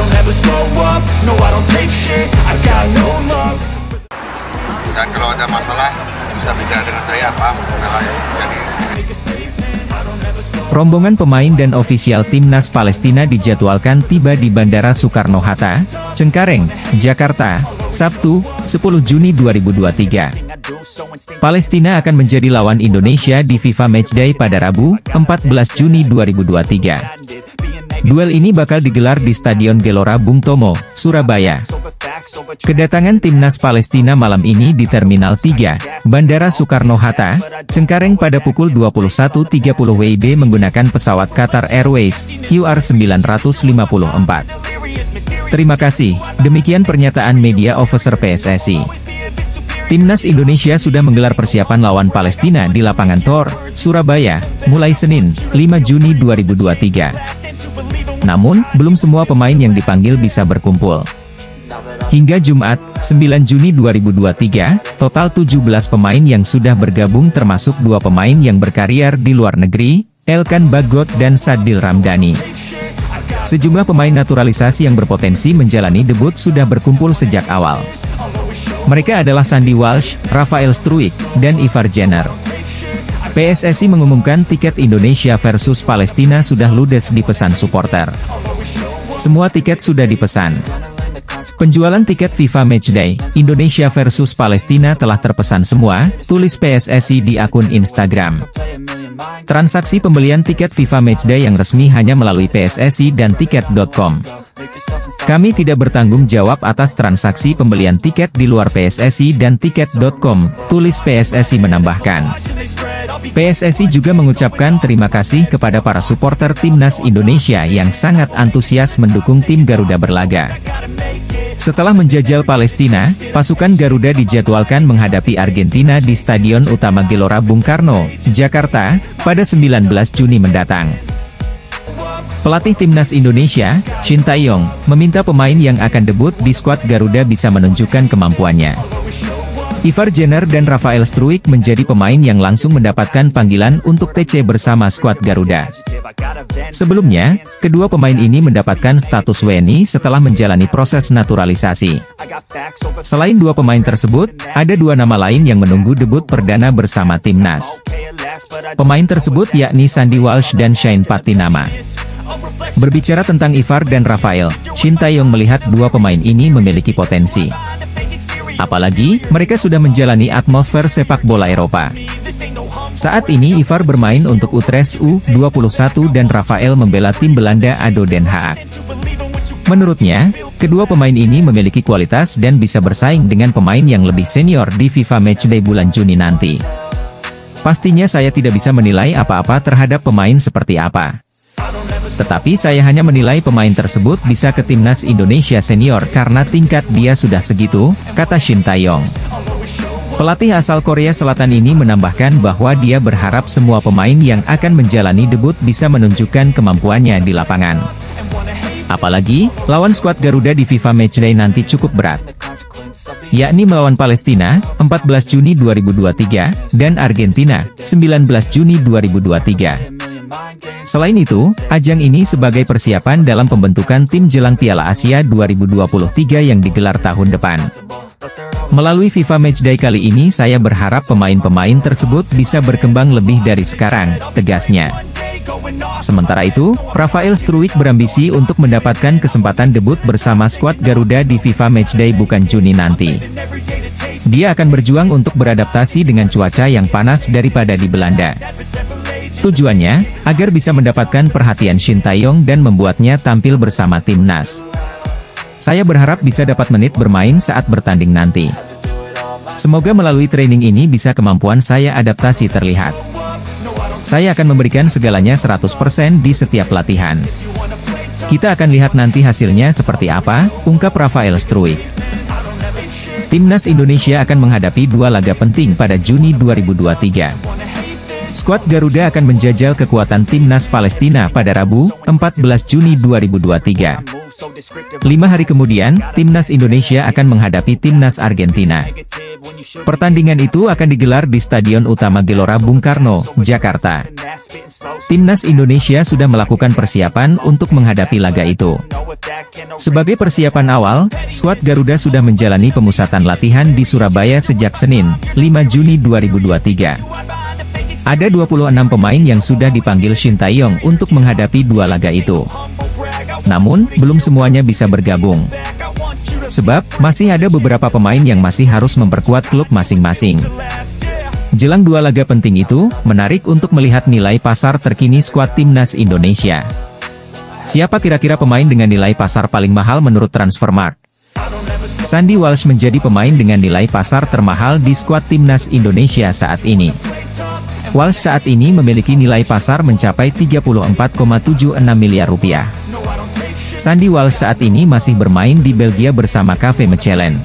don't ever slow up, no I don't take shit, I got no love. Dan kalau ada masalah bisa bicara dengan saya apa masalah yang jadi. Rombongan pemain dan ofisial timnas Palestina dijadwalkan tiba di Bandara Soekarno-Hatta, Cengkareng, Jakarta, Sabtu, 10 Juni 2023. Palestina akan menjadi lawan Indonesia di FIFA Matchday pada Rabu, 14 Juni 2023. Duel ini bakal digelar di Stadion Gelora Bung Tomo, Surabaya. Kedatangan timnas Palestina malam ini di Terminal 3, Bandara Soekarno-Hatta, Cengkareng pada pukul 21.30 WIB menggunakan pesawat Qatar Airways, QR954. Terima kasih, demikian pernyataan media officer PSSI. Timnas Indonesia sudah menggelar persiapan lawan Palestina di lapangan Tor, Surabaya, mulai Senin, 5 Juni 2023. Namun, belum semua pemain yang dipanggil bisa berkumpul. Hingga Jumat, 9 Juni 2023, total 17 pemain yang sudah bergabung termasuk 2 pemain yang berkarier di luar negeri, Elkan Bagot dan Sadil Ramdhani. Sejumlah pemain naturalisasi yang berpotensi menjalani debut sudah berkumpul sejak awal. Mereka adalah Sandy Walsh, Rafael Struijk, dan Ivar Jenner. PSSI mengumumkan tiket Indonesia versus Palestina sudah ludes dipesan supporter. Semua tiket sudah dipesan. Penjualan tiket FIFA Matchday, Indonesia versus Palestina telah terpesan semua, tulis PSSI di akun Instagram. Transaksi pembelian tiket FIFA Matchday yang resmi hanya melalui PSSI dan tiket.com. Kami tidak bertanggung jawab atas transaksi pembelian tiket di luar PSSI dan tiket.com, tulis PSSI menambahkan. PSSI juga mengucapkan terima kasih kepada para supporter timnas Indonesia yang sangat antusias mendukung tim Garuda berlaga. Setelah menjajal Palestina, pasukan Garuda dijadwalkan menghadapi Argentina di Stadion Utama Gelora Bung Karno, Jakarta, pada 19 Juni mendatang. Pelatih timnas Indonesia, Shin Tae-yong, meminta pemain yang akan debut di skuad Garuda bisa menunjukkan kemampuannya. Ivar Jenner dan Rafael Struijk menjadi pemain yang langsung mendapatkan panggilan untuk TC bersama skuad Garuda. Sebelumnya, kedua pemain ini mendapatkan status WNI setelah menjalani proses naturalisasi. Selain 2 pemain tersebut, ada 2 nama lain yang menunggu debut perdana bersama timnas. Pemain tersebut yakni Sandy Walsh dan Shane Patinama. Berbicara tentang Ivar dan Rafael, Shin Tae-yong melihat 2 pemain ini memiliki potensi. Apalagi, mereka sudah menjalani atmosfer sepak bola Eropa. Saat ini Ivar bermain untuk Utrecht U21 dan Rafael membela tim Belanda ADO Den Haag. Menurutnya, kedua pemain ini memiliki kualitas dan bisa bersaing dengan pemain yang lebih senior di FIFA Matchday bulan Juni nanti. Pastinya saya tidak bisa menilai apa-apa terhadap pemain seperti apa. Tetapi saya hanya menilai pemain tersebut bisa ke timnas Indonesia senior karena tingkat dia sudah segitu, kata Shin Tae-yong. Pelatih asal Korea Selatan ini menambahkan bahwa dia berharap semua pemain yang akan menjalani debut bisa menunjukkan kemampuannya di lapangan. Apalagi, lawan skuad Garuda di FIFA Matchday nanti cukup berat, yakni melawan Palestina, 14 Juni 2023, dan Argentina, 19 Juni 2023. Selain itu, ajang ini sebagai persiapan dalam pembentukan tim jelang Piala Asia 2023 yang digelar tahun depan. Melalui FIFA Matchday kali ini saya berharap pemain-pemain tersebut bisa berkembang lebih dari sekarang, tegasnya. Sementara itu, Rafael Struijk berambisi untuk mendapatkan kesempatan debut bersama skuad Garuda di FIFA Matchday bukan Juni nanti. Dia akan berjuang untuk beradaptasi dengan cuaca yang panas daripada di Belanda. Tujuannya, agar bisa mendapatkan perhatian Shin Tae-yong dan membuatnya tampil bersama timnas. Saya berharap bisa dapat menit bermain saat bertanding nanti. Semoga melalui training ini bisa kemampuan saya adaptasi terlihat. Saya akan memberikan segalanya 100% di setiap latihan. Kita akan lihat nanti hasilnya seperti apa, ungkap Rafael Struijk. Timnas Indonesia akan menghadapi 2 laga penting pada Juni 2023. Skuad Garuda akan menjajal kekuatan timnas Palestina pada Rabu, 14 Juni 2023. 5 hari kemudian, Timnas Indonesia akan menghadapi Timnas Argentina. Pertandingan itu akan digelar di Stadion Utama Gelora Bung Karno, Jakarta. Timnas Indonesia sudah melakukan persiapan untuk menghadapi laga itu. Sebagai persiapan awal, skuad Garuda sudah menjalani pemusatan latihan di Surabaya sejak Senin, 5 Juni 2023. Ada 26 pemain yang sudah dipanggil Shin Tae-yong untuk menghadapi dua laga itu. Namun, belum semuanya bisa bergabung. Sebab, masih ada beberapa pemain yang masih harus memperkuat klub masing-masing. Jelang dua laga penting itu, menarik untuk melihat nilai pasar terkini skuad Timnas Indonesia. Siapa kira-kira pemain dengan nilai pasar paling mahal menurut Transfermarkt? Sandy Walsh menjadi pemain dengan nilai pasar termahal di skuad Timnas Indonesia saat ini. Walsh saat ini memiliki nilai pasar mencapai 34,76 miliar rupiah. Sandy Walsh saat ini masih bermain di Belgia bersama KV Mechelen.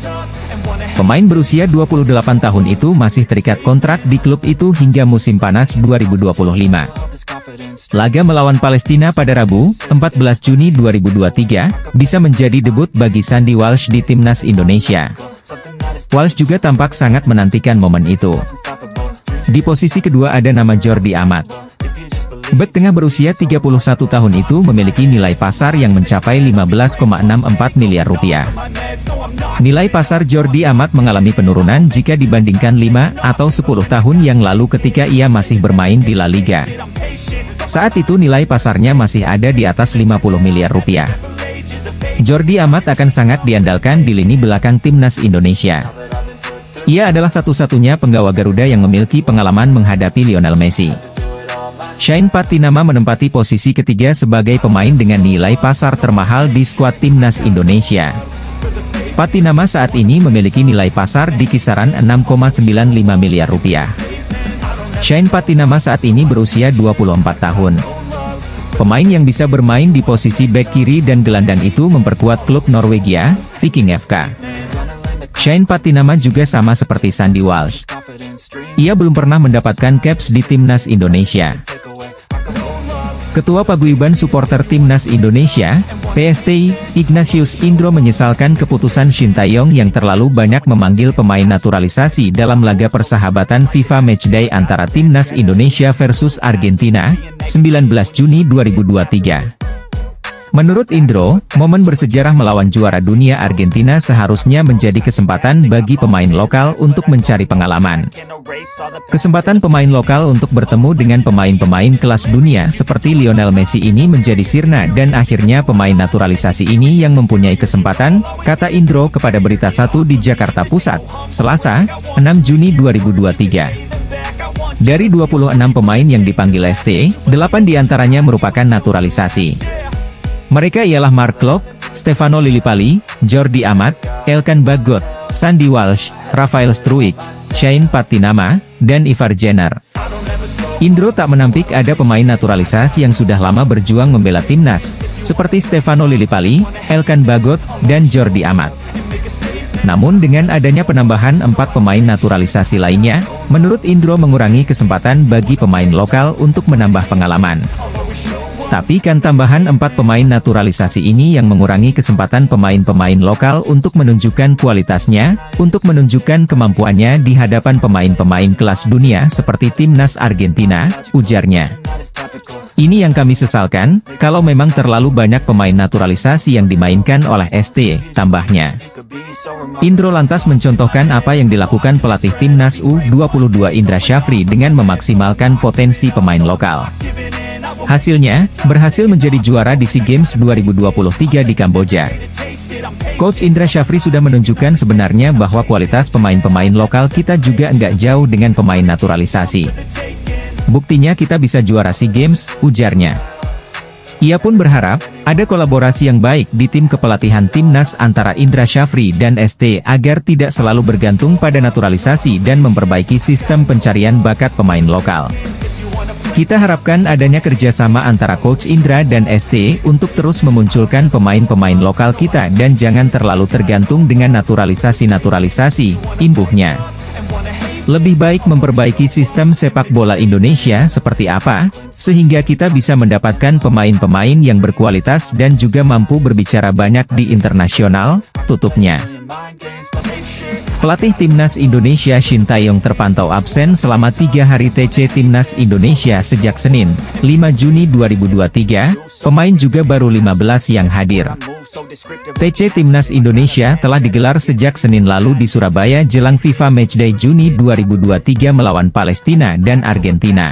Pemain berusia 28 tahun itu masih terikat kontrak di klub itu hingga musim panas 2025. Laga melawan Palestina pada Rabu, 14 Juni 2023, bisa menjadi debut bagi Sandy Walsh di Timnas Indonesia. Walsh juga tampak sangat menantikan momen itu. Di posisi kedua ada nama Jordi Amat. Bek tengah berusia 31 tahun itu memiliki nilai pasar yang mencapai 15,64 miliar rupiah. Nilai pasar Jordi Amat mengalami penurunan jika dibandingkan 5 atau 10 tahun yang lalu ketika ia masih bermain di La Liga. Saat itu nilai pasarnya masih ada di atas 50 miliar rupiah. Jordi Amat akan sangat diandalkan di lini belakang Timnas Indonesia. Ia adalah satu-satunya penggawa Garuda yang memiliki pengalaman menghadapi Lionel Messi. Shane Patinama menempati posisi ketiga sebagai pemain dengan nilai pasar termahal di skuad Timnas Indonesia. Patinama saat ini memiliki nilai pasar di kisaran 6,95 miliar rupiah. Shane Patinama saat ini berusia 24 tahun. Pemain yang bisa bermain di posisi bek kiri dan gelandang itu memperkuat klub Norwegia, Viking FK. Shane Patinama juga sama seperti Sandy Walsh. Ia belum pernah mendapatkan caps di Timnas Indonesia. Ketua Paguyuban Supporter Timnas Indonesia, PSTI, Ignatius Indro menyesalkan keputusan Shin Tae-yong yang terlalu banyak memanggil pemain naturalisasi dalam laga persahabatan FIFA Matchday antara Timnas Indonesia versus Argentina, 19 Juni 2023. Menurut Indro, momen bersejarah melawan juara dunia Argentina seharusnya menjadi kesempatan bagi pemain lokal untuk mencari pengalaman. Kesempatan pemain lokal untuk bertemu dengan pemain-pemain kelas dunia seperti Lionel Messi ini menjadi sirna dan akhirnya pemain naturalisasi ini yang mempunyai kesempatan, kata Indro kepada Berita 1 di Jakarta Pusat, Selasa, 6 Juni 2023. Dari 26 pemain yang dipanggil ST, 8 diantaranya merupakan naturalisasi. Mereka ialah Mark Klok, Stefano Lillipali, Jordi Amat, Elkan Bagot, Sandy Walsh, Rafael Struijk, Shane Patinama, dan Ivar Jenner. Indro tak menampik ada pemain naturalisasi yang sudah lama berjuang membela timnas, seperti Stefano Lillipali, Elkan Bagot, dan Jordi Amat. Namun dengan adanya penambahan 4 pemain naturalisasi lainnya, menurut Indro mengurangi kesempatan bagi pemain lokal untuk menambah pengalaman. Tapi kan tambahan 4 pemain naturalisasi ini yang mengurangi kesempatan pemain-pemain lokal untuk menunjukkan kualitasnya, untuk menunjukkan kemampuannya di hadapan pemain-pemain kelas dunia seperti Timnas Argentina, ujarnya. Ini yang kami sesalkan, kalau memang terlalu banyak pemain naturalisasi yang dimainkan oleh ST, tambahnya. Indro lantas mencontohkan apa yang dilakukan pelatih Timnas U22 Indra Syafri dengan memaksimalkan potensi pemain lokal. Hasilnya, berhasil menjadi juara di SEA Games 2023 di Kamboja. Coach Indra Syafri sudah menunjukkan sebenarnya bahwa kualitas pemain-pemain lokal kita juga enggak jauh dengan pemain naturalisasi. Buktinya kita bisa juara SEA Games, ujarnya. Ia pun berharap, ada kolaborasi yang baik di tim kepelatihan timnas antara Indra Syafri dan ST agar tidak selalu bergantung pada naturalisasi dan memperbaiki sistem pencarian bakat pemain lokal. Kita harapkan adanya kerjasama antara Coach Indra dan ST untuk terus memunculkan pemain-pemain lokal kita dan jangan terlalu tergantung dengan naturalisasi-naturalisasi, imbuhnya. Lebih baik memperbaiki sistem sepak bola Indonesia seperti apa, sehingga kita bisa mendapatkan pemain-pemain yang berkualitas dan juga mampu berbicara banyak di internasional, tutupnya. Pelatih Timnas Indonesia Shin Tae-yong terpantau absen selama 3 hari TC Timnas Indonesia sejak Senin, 5 Juni 2023, pemain juga baru 15 yang hadir. TC Timnas Indonesia telah digelar sejak Senin lalu di Surabaya jelang FIFA Matchday Juni 2023 melawan Palestina dan Argentina.